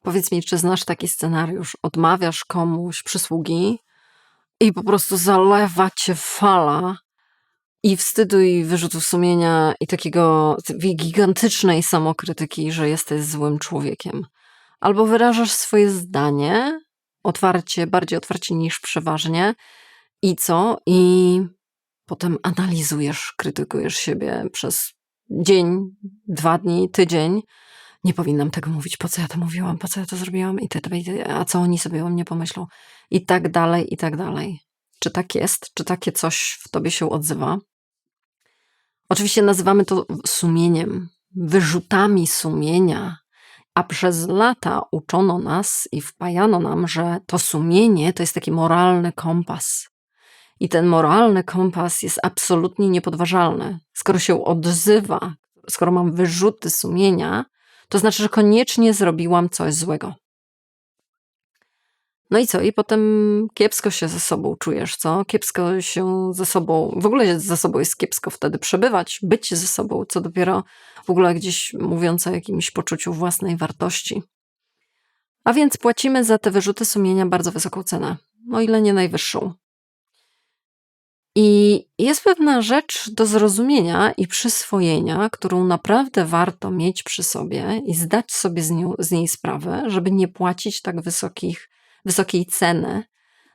Powiedz mi, czy znasz taki scenariusz? Odmawiasz komuś przysługi i po prostu zalewa cię fala i wstydu, i wyrzutów sumienia, i takiej gigantycznej samokrytyki, że jesteś złym człowiekiem. Albo wyrażasz swoje zdanie otwarcie, bardziej otwarcie niż przeważnie. I co? I potem analizujesz, krytykujesz siebie przez dzień, 2 dni, tydzień. Nie powinnam tego mówić, po co ja to mówiłam, po co ja to zrobiłam, a co oni sobie o mnie pomyślą, i tak dalej, i tak dalej. Czy tak jest? Czy takie coś w tobie się odzywa? Oczywiście nazywamy to sumieniem, wyrzutami sumienia, a przez lata uczono nas i wpajano nam, że to sumienie to jest taki moralny kompas. I ten moralny kompas jest absolutnie niepodważalny. Skoro się odzywa, skoro mam wyrzuty sumienia, to znaczy, że koniecznie zrobiłam coś złego. No i co? I potem kiepsko się ze sobą czujesz, co? Kiepsko się ze sobą, w ogóle ze sobą jest kiepsko wtedy przebywać, być ze sobą, co dopiero w ogóle gdzieś mówiąc o jakimś poczuciu własnej wartości. A więc płacimy za te wyrzuty sumienia bardzo wysoką cenę, o ile nie najwyższą. I jest pewna rzecz do zrozumienia i przyswojenia, którą naprawdę warto mieć przy sobie i zdać sobie z niej sprawę, żeby nie płacić tak wysokiej ceny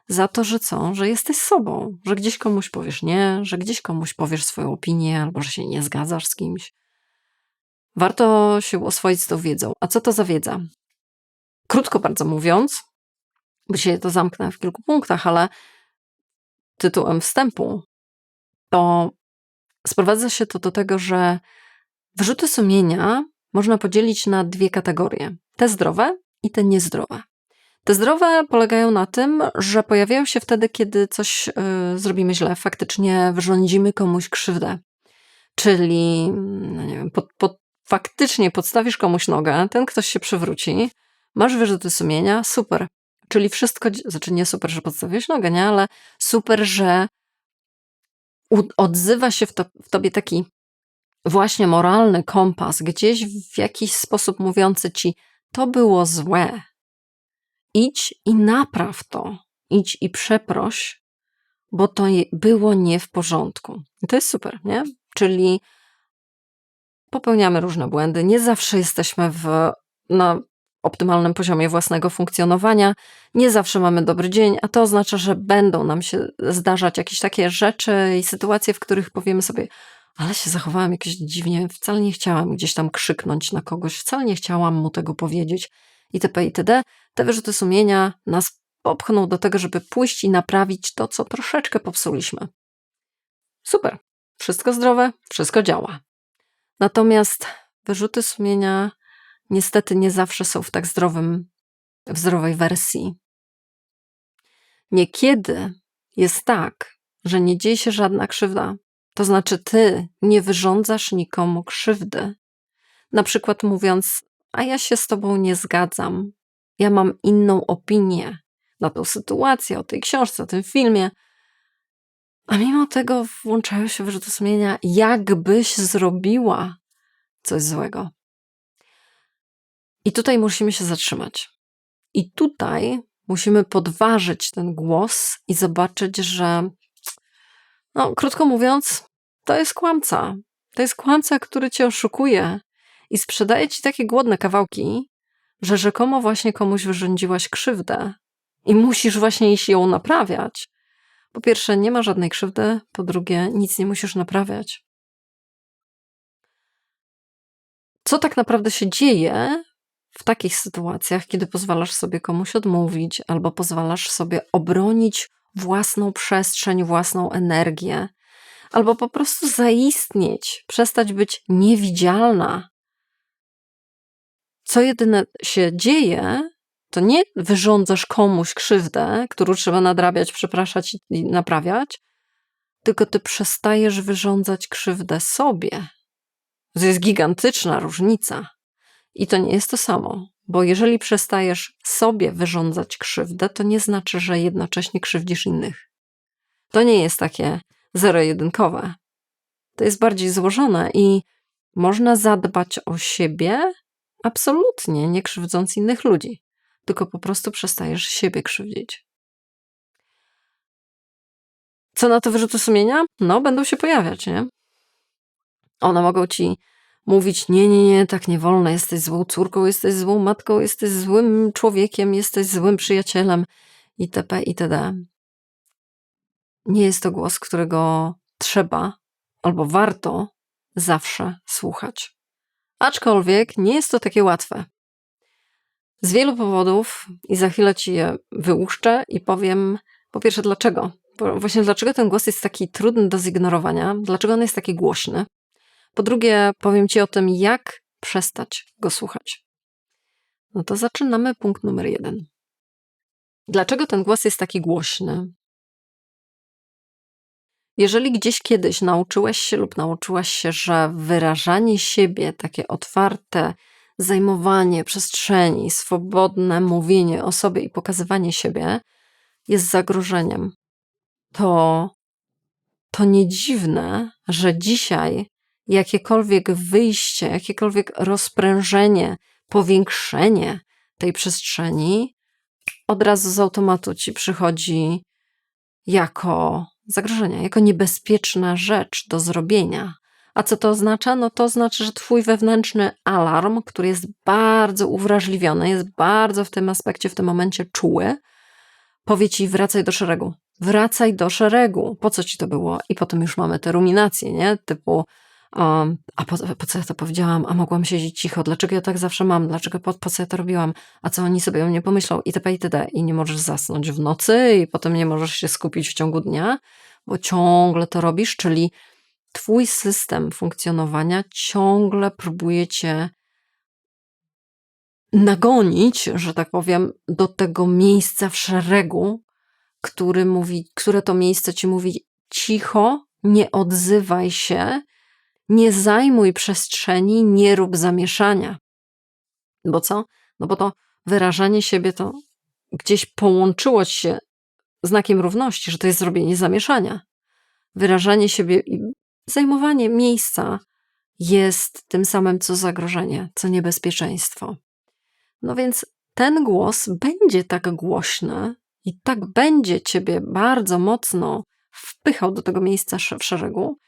za to, że co? Że jesteś sobą, że gdzieś komuś powiesz nie, że gdzieś komuś powiesz swoją opinię albo że się nie zgadzasz z kimś. Warto się oswoić z tą wiedzą. A co to za wiedza? Krótko bardzo mówiąc, bo się to zamknę w kilku punktach, ale tytułem wstępu, to sprowadza się to do tego, że wyrzuty sumienia można podzielić na 2 kategorie. Te zdrowe i te niezdrowe. Te zdrowe polegają na tym, że pojawiają się wtedy, kiedy coś zrobimy źle, faktycznie wyrządzimy komuś krzywdę. Czyli, no nie wiem, faktycznie podstawisz komuś nogę, ten ktoś się przewróci, masz wyrzuty sumienia, super. Czyli wszystko, znaczy nie super, że podstawiłeś nogę, nie, ale super, że odzywa się w tobie taki właśnie moralny kompas, gdzieś w jakiś sposób mówiący ci, to było złe. Idź i napraw to. Idź i przeproś, bo to było nie w porządku. I to jest super, nie? Czyli popełniamy różne błędy, nie zawsze jesteśmy na optymalnym poziomie własnego funkcjonowania, nie zawsze mamy dobry dzień, a to oznacza, że będą nam się zdarzać jakieś takie rzeczy i sytuacje, w których powiemy sobie, ale się zachowałam jakoś dziwnie, wcale nie chciałam gdzieś tam krzyknąć na kogoś, wcale nie chciałam mu tego powiedzieć, itp. itd. Te wyrzuty sumienia nas popchną do tego, żeby pójść i naprawić to, co troszeczkę popsuliśmy. Super, wszystko zdrowe, wszystko działa. Natomiast wyrzuty sumienia niestety nie zawsze są w tak zdrowej wersji. Niekiedy jest tak, że nie dzieje się żadna krzywda. To znaczy ty nie wyrządzasz nikomu krzywdy. Na przykład mówiąc, a ja się z tobą nie zgadzam. Ja mam inną opinię na tą sytuację, o tej książce, o tym filmie. A mimo tego włączają się wyrzuty sumienia, jakbyś zrobiła coś złego. I tutaj musimy się zatrzymać. I tutaj musimy podważyć ten głos i zobaczyć, że no, krótko mówiąc, to jest kłamca. To jest kłamca, który cię oszukuje i sprzedaje ci takie głodne kawałki, że rzekomo właśnie komuś wyrządziłaś krzywdę i musisz właśnie iść ją naprawiać. Po pierwsze, nie ma żadnej krzywdy, po drugie, nic nie musisz naprawiać. Co tak naprawdę się dzieje w takich sytuacjach, kiedy pozwalasz sobie komuś odmówić albo pozwalasz sobie obronić własną przestrzeń, własną energię, albo po prostu zaistnieć, przestać być niewidzialna. Co jedyne się dzieje, to nie wyrządzasz komuś krzywdę, którą trzeba nadrabiać, przepraszać i naprawiać, tylko ty przestajesz wyrządzać krzywdę sobie. To jest gigantyczna różnica. I to nie jest to samo, bo jeżeli przestajesz sobie wyrządzać krzywdę, to nie znaczy, że jednocześnie krzywdzisz innych. To nie jest takie zero-jedynkowe. To jest bardziej złożone i można zadbać o siebie, absolutnie nie krzywdząc innych ludzi, tylko po prostu przestajesz siebie krzywdzić. Co na to wyrzuty sumienia? No, będą się pojawiać, nie? One mogą ci mówić, nie, tak nie wolno, jesteś złą córką, jesteś złą matką, jesteś złym człowiekiem, jesteś złym przyjacielem, itp., itd. Nie jest to głos, którego trzeba albo warto zawsze słuchać. Aczkolwiek nie jest to takie łatwe. Z wielu powodów i za chwilę ci je wyłuszczę i powiem po pierwsze dlaczego. Właśnie dlaczego ten głos jest taki trudny do zignorowania, dlaczego on jest taki głośny. Po drugie powiem ci o tym, jak przestać go słuchać. No to zaczynamy punkt numer 1. Dlaczego ten głos jest taki głośny? Jeżeli gdzieś kiedyś nauczyłeś się lub nauczyłaś się, że wyrażanie siebie, takie otwarte zajmowanie przestrzeni, swobodne mówienie o sobie i pokazywanie siebie jest zagrożeniem, to nie dziwne, że dzisiaj jakiekolwiek wyjście, jakiekolwiek rozprężenie, powiększenie tej przestrzeni od razu z automatu ci przychodzi jako zagrożenie, jako niebezpieczna rzecz do zrobienia. A co to oznacza? No to oznacza, że twój wewnętrzny alarm, który jest bardzo uwrażliwiony, jest bardzo w tym aspekcie, w tym momencie czuły, powie ci wracaj do szeregu. Wracaj do szeregu. Po co ci to było? I potem już mamy te ruminacje, nie? Typu a po co ja to powiedziałam? A mogłam siedzieć cicho? Dlaczego ja tak zawsze mam? Dlaczego po co ja to robiłam? A co oni sobie o mnie pomyślą? Itp., itd. I nie możesz zasnąć w nocy i potem nie możesz się skupić w ciągu dnia, bo ciągle to robisz, czyli twój system funkcjonowania ciągle próbuje cię nagonić, że tak powiem, do tego miejsca w szeregu, które to miejsce ci mówi cicho, nie odzywaj się, nie zajmuj przestrzeni, nie rób zamieszania. Bo co? No bo to wyrażanie siebie to gdzieś połączyło ci się znakiem równości, że to jest zrobienie zamieszania. Wyrażanie siebie i zajmowanie miejsca jest tym samym co zagrożenie, co niebezpieczeństwo. No więc ten głos będzie tak głośny i tak będzie ciebie bardzo mocno wpychał do tego miejsca w szeregu,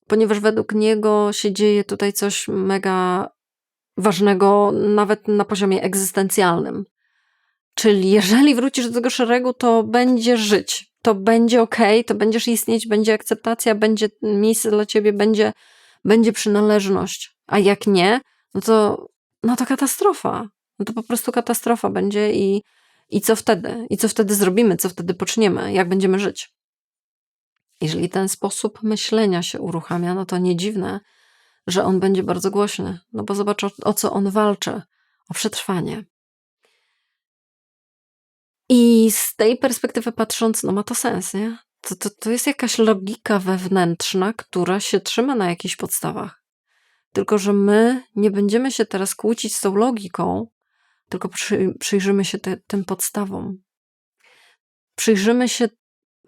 ponieważ według niego się dzieje tutaj coś mega ważnego, nawet na poziomie egzystencjalnym. Czyli jeżeli wrócisz do tego szeregu, to będziesz żyć, to będzie okej, to będziesz istnieć, będzie akceptacja, będzie miejsce dla ciebie, będzie przynależność. A jak nie, no to katastrofa. No to po prostu katastrofa będzie i co wtedy? I co wtedy zrobimy? Co wtedy poczniemy? Jak będziemy żyć? Jeżeli ten sposób myślenia się uruchamia, no to nie dziwne, że on będzie bardzo głośny. No bo zobacz, o co on walczy. O przetrwanie. I z tej perspektywy patrząc, no ma to sens, nie? To jest jakaś logika wewnętrzna, która się trzyma na jakichś podstawach. Tylko że my nie będziemy się teraz kłócić z tą logiką, tylko przyjrzymy się tym podstawom.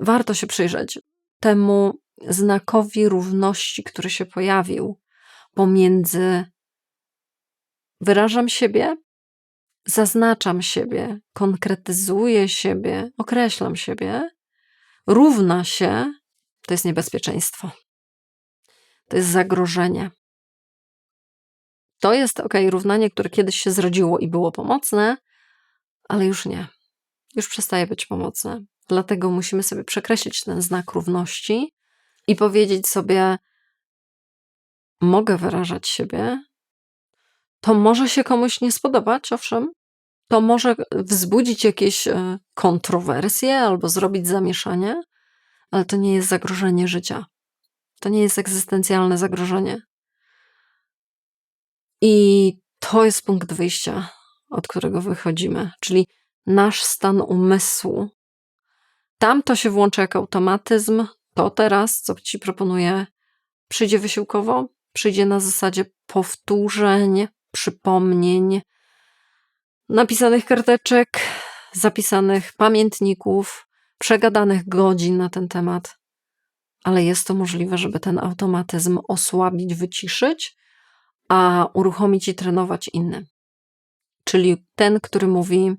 Warto się przyjrzeć temu znakowi równości, który się pojawił pomiędzy wyrażam siebie, zaznaczam siebie, konkretyzuję siebie, określam siebie, równa się, to jest niebezpieczeństwo. To jest zagrożenie. To jest równanie, które kiedyś się zrodziło i było pomocne, ale już nie. Już przestaje być pomocne. Dlatego musimy sobie przekreślić ten znak równości i powiedzieć sobie, mogę wyrażać siebie. To może się komuś nie spodobać, owszem. To może wzbudzić jakieś kontrowersje albo zrobić zamieszanie, ale to nie jest zagrożenie życia. To nie jest egzystencjalne zagrożenie. I to jest punkt wyjścia, od którego wychodzimy, czyli nasz stan umysłu. Tam to się włącza jak automatyzm, to teraz, co ci proponuję, przyjdzie wysiłkowo, przyjdzie na zasadzie powtórzeń, przypomnień, napisanych karteczek, zapisanych pamiętników, przegadanych godzin na ten temat. Ale jest to możliwe, żeby ten automatyzm osłabić, wyciszyć, a uruchomić i trenować inny. czyli ten, który mówi: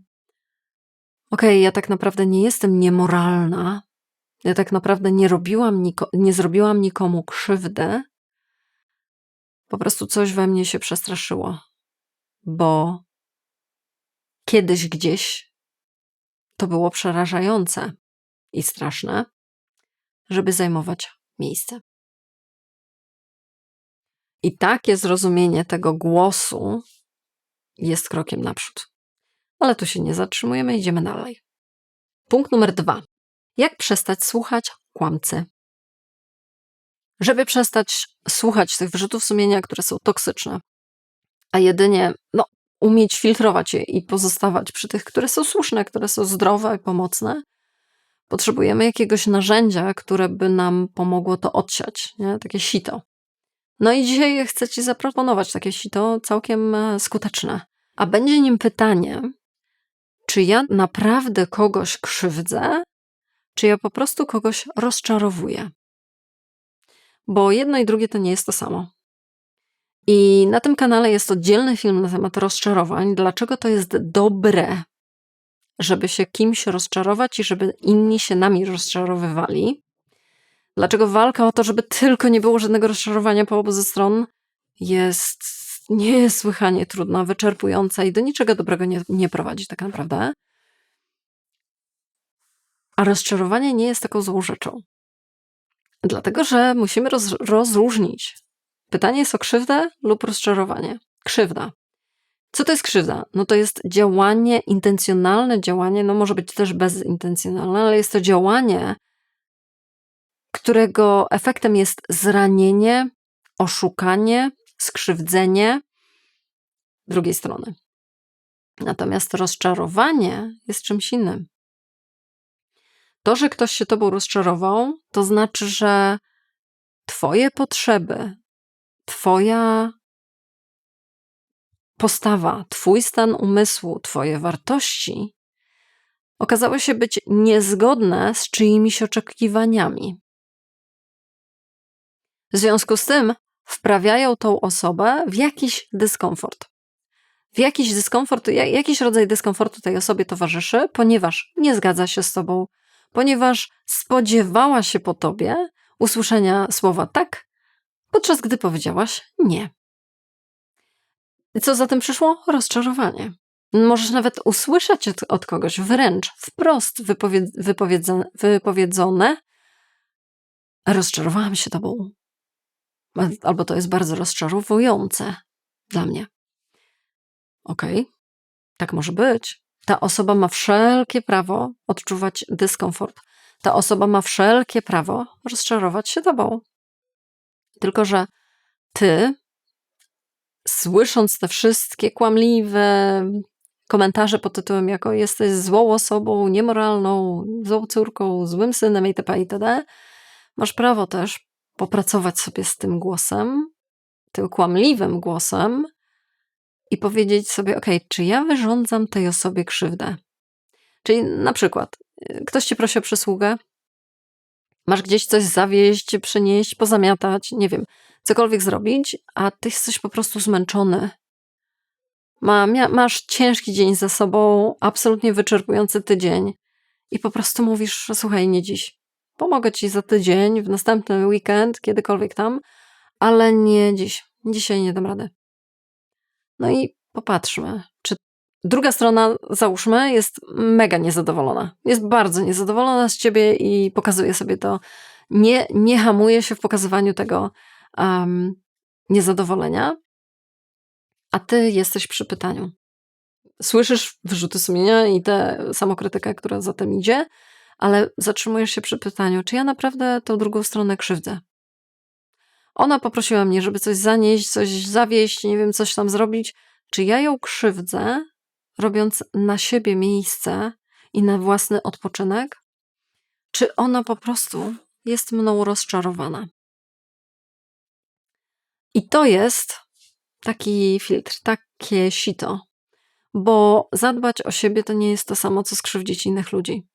okej, ja tak naprawdę nie jestem niemoralna, ja tak naprawdę nie zrobiłam nikomu krzywdy, po prostu coś we mnie się przestraszyło, bo kiedyś gdzieś to było przerażające i straszne, żeby zajmować miejsce. I takie zrozumienie tego głosu jest krokiem naprzód. Ale tu się nie zatrzymujemy, idziemy dalej. Punkt numer 2. Jak przestać słuchać kłamcy? Żeby przestać słuchać tych wyrzutów sumienia, które są toksyczne, a jedynie umieć filtrować je i pozostawać przy tych, które są słuszne, które są zdrowe i pomocne, potrzebujemy jakiegoś narzędzia, które by nam pomogło to odsiać, nie? Takie sito. No i dzisiaj chcę Ci zaproponować takie sito całkiem skuteczne. A będzie nim pytanie, czy ja naprawdę kogoś krzywdzę, czy ja po prostu kogoś rozczarowuję. Bo jedno i drugie to nie jest to samo. I na tym kanale jest oddzielny film na temat rozczarowań. Dlaczego to jest dobre, żeby się kimś rozczarować i żeby inni się nami rozczarowywali. Dlaczego walka o to, żeby tylko nie było żadnego rozczarowania po obu ze stron, jest niesłychanie trudna, wyczerpująca i do niczego dobrego nie prowadzi tak naprawdę. A rozczarowanie nie jest taką złą rzeczą. Dlatego, że musimy rozróżnić. Pytanie jest o krzywdę lub rozczarowanie. Krzywda. Co to jest krzywda? No to jest działanie, intencjonalne działanie, może być też bezintencjonalne, ale jest to działanie, którego efektem jest zranienie, oszukanie, skrzywdzenie drugiej strony. Natomiast rozczarowanie jest czymś innym. To, że ktoś się tobą rozczarował, to znaczy, że twoje potrzeby, twoja postawa, twój stan umysłu, twoje wartości okazały się być niezgodne z czyimiś oczekiwaniami. W związku z tym wprawiają tą osobę w jakiś dyskomfort. Jakiś rodzaj dyskomfortu tej osobie towarzyszy, ponieważ nie zgadza się z tobą, ponieważ spodziewała się po tobie usłyszenia słowa tak, podczas gdy powiedziałaś nie. I co za tym przyszło? Rozczarowanie. Możesz nawet usłyszeć od kogoś wręcz wprost wypowiedzone: rozczarowałam się tobą. Albo to jest bardzo rozczarowujące dla mnie. Okej, tak może być. Ta osoba ma wszelkie prawo odczuwać dyskomfort. Ta osoba ma wszelkie prawo rozczarować się tobą. Tylko że ty, słysząc te wszystkie kłamliwe komentarze pod tytułem jako jesteś złą osobą, niemoralną, złą córką, złym synem itp., itd., masz prawo też popracować sobie z tym głosem, tym kłamliwym głosem i powiedzieć sobie: czy ja wyrządzam tej osobie krzywdę? Czyli na przykład ktoś cię prosi o przysługę, masz gdzieś coś zawieźć, przynieść, pozamiatać, nie wiem, cokolwiek zrobić, a ty jesteś po prostu zmęczony. Masz ciężki dzień za sobą, absolutnie wyczerpujący tydzień i po prostu mówisz: słuchaj, nie dziś. Pomogę ci za tydzień, w następny weekend, kiedykolwiek tam, ale nie dziś. Dzisiaj nie dam rady. No i popatrzmy, czy druga strona, załóżmy, jest mega niezadowolona. Jest bardzo niezadowolona z ciebie i pokazuje sobie to. Nie hamuje się w pokazywaniu tego niezadowolenia, a ty jesteś przy pytaniu. Słyszysz wyrzuty sumienia i tę samokrytykę, która za tym idzie, ale zatrzymujesz się przy pytaniu, czy ja naprawdę tą drugą stronę krzywdzę. Ona poprosiła mnie, żeby coś zanieść, coś zawieźć, nie wiem, coś tam zrobić. Czy ja ją krzywdzę, robiąc na siebie miejsce i na własny odpoczynek? Czy ona po prostu jest mną rozczarowana? I to jest taki filtr, takie sito. Bo zadbać o siebie to nie jest to samo, co skrzywdzić innych ludzi.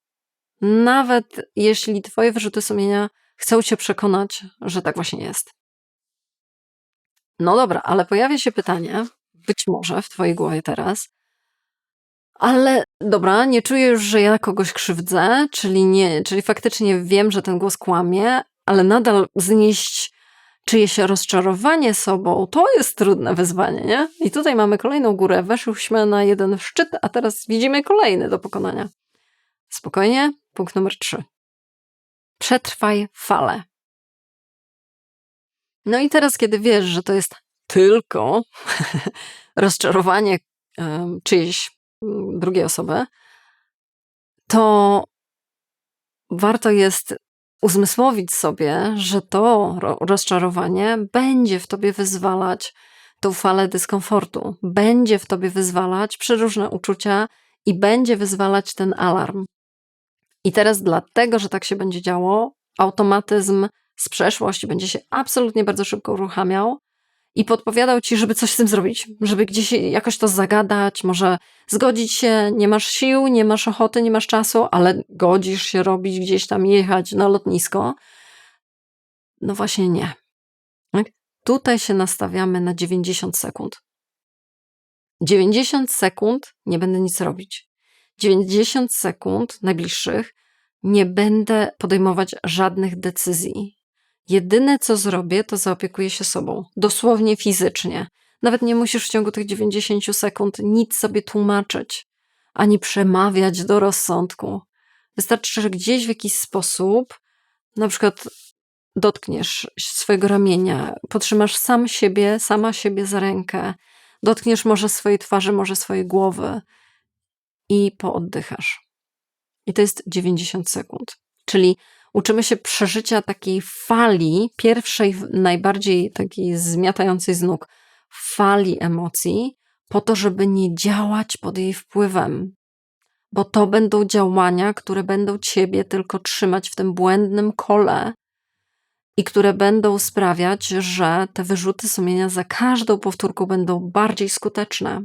Nawet jeśli twoje wyrzuty sumienia chcą cię przekonać, że tak właśnie jest. No dobra, ale pojawia się pytanie, być może w twojej głowie teraz, Ale dobra, nie czuję już, że ja kogoś krzywdzę, czyli faktycznie wiem, że ten głos kłamie, ale nadal znieść czyjeś rozczarowanie sobą, to jest trudne wyzwanie, nie? I tutaj mamy kolejną górę. Weszłyśmy na jeden szczyt, a teraz widzimy kolejny do pokonania. Spokojnie. Punkt numer 3. Przetrwaj falę. No i teraz, kiedy wiesz, że to jest tylko rozczarowanie czyjejś drugiej osoby, to warto jest uzmysłowić sobie, że to rozczarowanie będzie w tobie wyzwalać tą falę dyskomfortu, będzie w tobie wyzwalać przeróżne uczucia i będzie wyzwalać ten alarm. I teraz dlatego, że tak się będzie działo, automatyzm z przeszłości będzie się absolutnie bardzo szybko uruchamiał i podpowiadał ci, żeby coś z tym zrobić, żeby gdzieś jakoś to zagadać, może zgodzić się, nie masz sił, nie masz ochoty, nie masz czasu, ale godzisz się robić, gdzieś tam jechać na lotnisko. No właśnie nie. Tak? Tutaj się nastawiamy na 90 sekund. 90 sekund nie będę nic robić. 90 sekund najbliższych nie będę podejmować żadnych decyzji. Jedyne, co zrobię, to zaopiekuję się sobą. Dosłownie fizycznie. Nawet nie musisz w ciągu tych 90 sekund nic sobie tłumaczyć, ani przemawiać do rozsądku. Wystarczy, że gdzieś w jakiś sposób, na przykład dotkniesz swojego ramienia, potrzymasz sama siebie za rękę, dotkniesz może swojej twarzy, może swojej głowy i pooddychasz. I to jest 90 sekund. Czyli uczymy się przeżycia takiej fali, pierwszej, najbardziej takiej zmiatającej z nóg fali emocji, po to, żeby nie działać pod jej wpływem. Bo to będą działania, które będą ciebie tylko trzymać w tym błędnym kole i które będą sprawiać, że te wyrzuty sumienia za każdą powtórką będą bardziej skuteczne.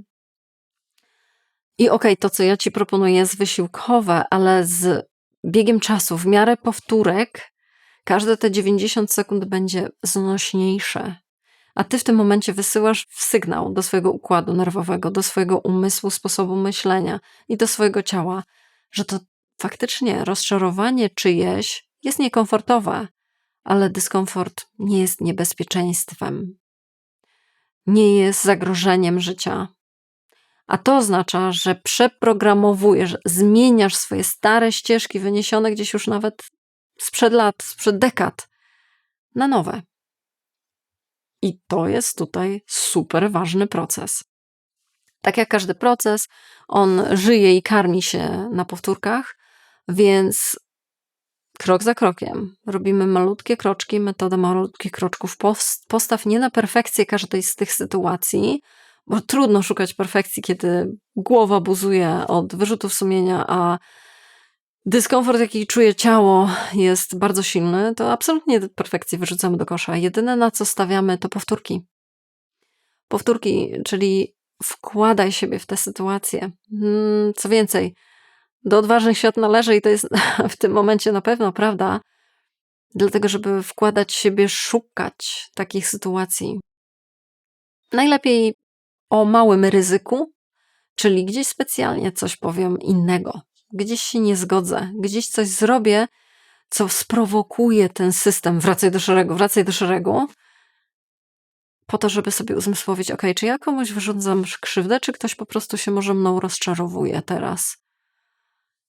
I to co ja ci proponuję jest wysiłkowe, ale z biegiem czasu, w miarę powtórek, każde te 90 sekund będzie znośniejsze. A ty w tym momencie wysyłasz sygnał do swojego układu nerwowego, do swojego umysłu, sposobu myślenia i do swojego ciała, że to faktycznie rozczarowanie czyjeś jest niekomfortowe, ale dyskomfort nie jest niebezpieczeństwem, nie jest zagrożeniem życia. A to oznacza, że przeprogramowujesz, zmieniasz swoje stare ścieżki wyniesione gdzieś już nawet sprzed lat, sprzed dekad na nowe. I to jest tutaj super ważny proces. Tak jak każdy proces, on żyje i karmi się na powtórkach, więc krok za krokiem robimy malutkie kroczki, metodę malutkich kroczków. Postaw nie na perfekcję każdej z tych sytuacji, bo trudno szukać perfekcji, kiedy głowa buzuje od wyrzutów sumienia, a dyskomfort, jaki czuje ciało, jest bardzo silny, to absolutnie perfekcję wyrzucamy do kosza. Jedyne, na co stawiamy, to powtórki. Powtórki, czyli wkładaj siebie w tę sytuację. Co więcej, do odważnych świat należy i to jest w tym momencie na pewno prawda, dlatego żeby wkładać siebie, szukać takich sytuacji. Najlepiej o małym ryzyku, czyli gdzieś specjalnie coś powiem innego, gdzieś się nie zgodzę, gdzieś coś zrobię, co sprowokuje ten system, wracaj do szeregu, po to, żeby sobie uzmysłowić, czy ja komuś wyrządzam krzywdę, czy ktoś po prostu się może mną rozczarowuje teraz.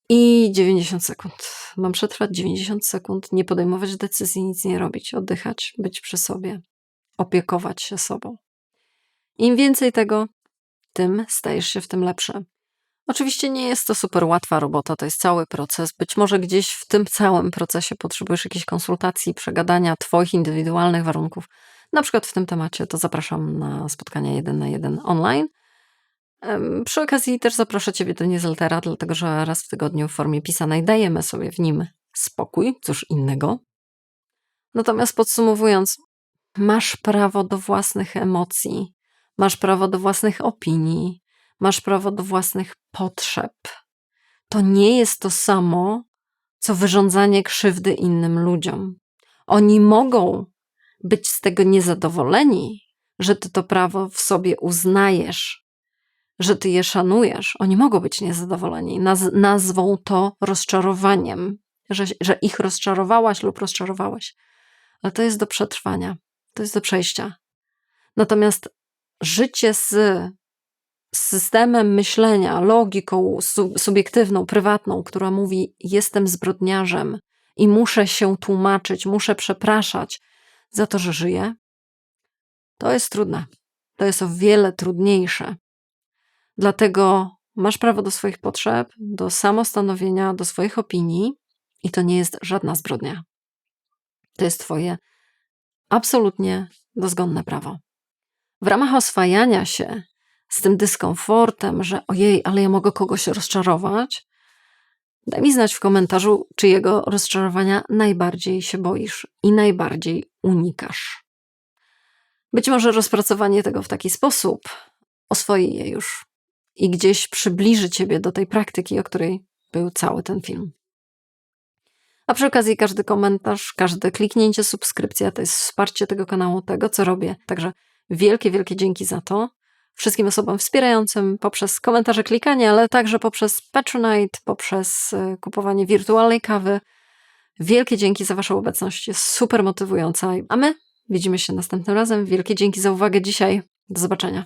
I 90 sekund. Mam przetrwać 90 sekund, nie podejmować decyzji, nic nie robić, oddychać, być przy sobie, opiekować się sobą. Im więcej tego, tym stajesz się w tym lepszy. Oczywiście nie jest to super łatwa robota, to jest cały proces. Być może gdzieś w tym całym procesie potrzebujesz jakiejś konsultacji, przegadania twoich indywidualnych warunków. Na przykład w tym temacie to zapraszam na spotkania 1 na 1 online. Przy okazji też zaproszę ciebie do newslettera, dlatego że raz w tygodniu w formie pisanej dajemy sobie w nim spokój, cóż innego. Natomiast podsumowując, masz prawo do własnych emocji, masz prawo do własnych opinii, masz prawo do własnych potrzeb. To nie jest to samo, co wyrządzanie krzywdy innym ludziom. Oni mogą być z tego niezadowoleni, że ty to prawo w sobie uznajesz, że ty je szanujesz, oni mogą być niezadowoleni. Nazwą to rozczarowaniem, że ich rozczarowałaś lub rozczarowałeś. Ale to jest do przetrwania, to jest do przejścia. Natomiast życie z systemem myślenia, logiką subiektywną, prywatną, która mówi: jestem zbrodniarzem i muszę się tłumaczyć, muszę przepraszać za to, że żyję, to jest trudne. To jest o wiele trudniejsze. Dlatego masz prawo do swoich potrzeb, do samostanowienia, do swoich opinii i to nie jest żadna zbrodnia. To jest twoje absolutnie dozgonne prawo. W ramach oswajania się z tym dyskomfortem, że ojej, ale ja mogę kogoś rozczarować, daj mi znać w komentarzu, czyjego rozczarowania najbardziej się boisz i najbardziej unikasz. Być może rozpracowanie tego w taki sposób oswoi je już i gdzieś przybliży ciebie do tej praktyki, o której był cały ten film. A przy okazji każdy komentarz, każde kliknięcie, subskrypcja to jest wsparcie tego kanału, tego co robię. Także wielkie, wielkie dzięki za to. Wszystkim osobom wspierającym poprzez komentarze, klikanie, ale także poprzez Patronite, poprzez kupowanie wirtualnej kawy. Wielkie dzięki za waszą obecność, jest super motywująca. A my widzimy się następnym razem. Wielkie dzięki za uwagę dzisiaj. Do zobaczenia.